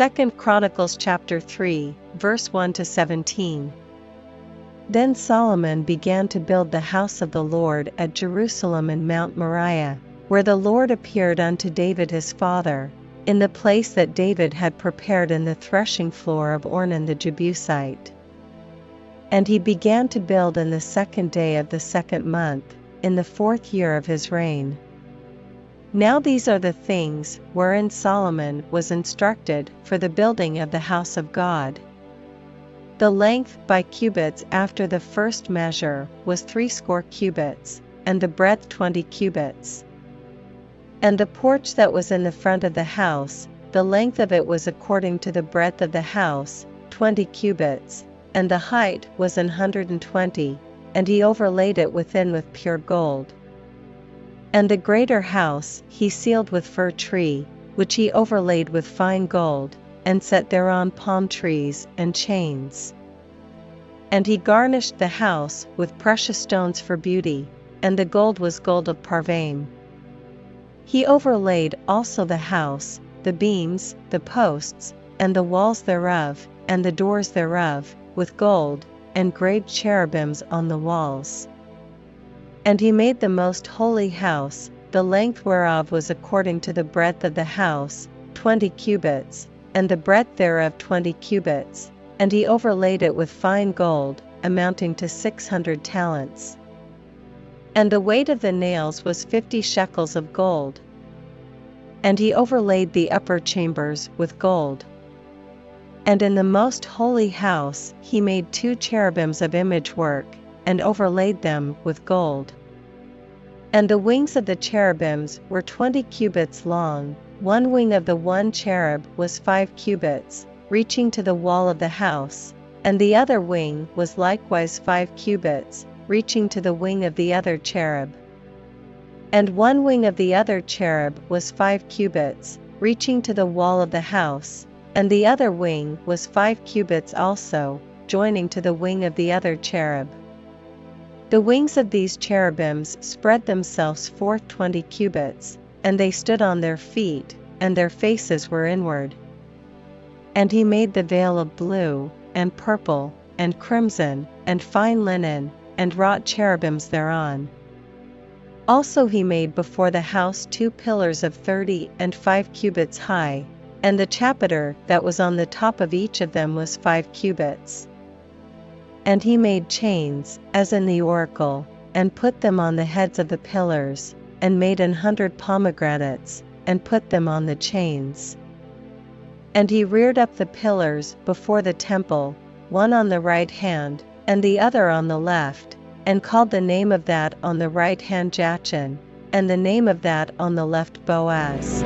2 Chronicles chapter 3, verse 1 to 17. Then Solomon began to build the house of the Lord at Jerusalem in Mount Moriah, where the Lord appeared unto David his father, in the place that David had prepared in the threshing floor of Ornan the Jebusite. And he began to build in the 2nd day of the 2nd month, in the 4th year of his reign. Now these are the things wherein Solomon was instructed for the building of the house of God. The length by cubits after the first measure was 60 cubits, and the breadth 20 cubits. And the porch that was in the front of the house, the length of it was according to the breadth of the house, 20 cubits, and the height was 120, and he overlaid it within with pure gold. And the greater house he sealed with fir tree, which he overlaid with fine gold, and set thereon palm trees and chains. And he garnished the house with precious stones for beauty, and the gold was gold of Parvaim. He overlaid also the house, the beams, the posts, and the walls thereof, and the doors thereof, with gold, and graved cherubims on the walls. And he made the most holy house, the length whereof was according to the breadth of the house, 20 cubits, and the breadth thereof 20 cubits, and he overlaid it with fine gold, amounting to 600 talents. And the weight of the nails was 50 shekels of gold. And he overlaid the upper chambers with gold. And in the most holy house he made 2 cherubims of image work, and overlaid them with gold. And the wings of the cherubims were 20 cubits long, one wing of the one cherub was 5 cubits, reaching to the wall of the house, and the other wing was likewise 5 cubits, reaching to the wing of the other cherub. And one wing of the other cherub was 5 cubits, reaching to the wall of the house, and the other wing was 5 cubits also, joining to the wing of the other cherub. The wings of these cherubims spread themselves forth 20 cubits, and they stood on their feet, and their faces were inward. And he made the veil of blue, and purple, and crimson, and fine linen, and wrought cherubims thereon. Also he made before the house 2 pillars of 30 and 5 cubits high, and the chapiter that was on the top of each of them was 5 cubits. And he made chains, as in the oracle, and put them on the heads of the pillars, and made 100 pomegranates, and put them on the chains. And he reared up the pillars before the temple, one on the right hand, and the other on the left, and called the name of that on the right hand Jachin, and the name of that on the left Boaz.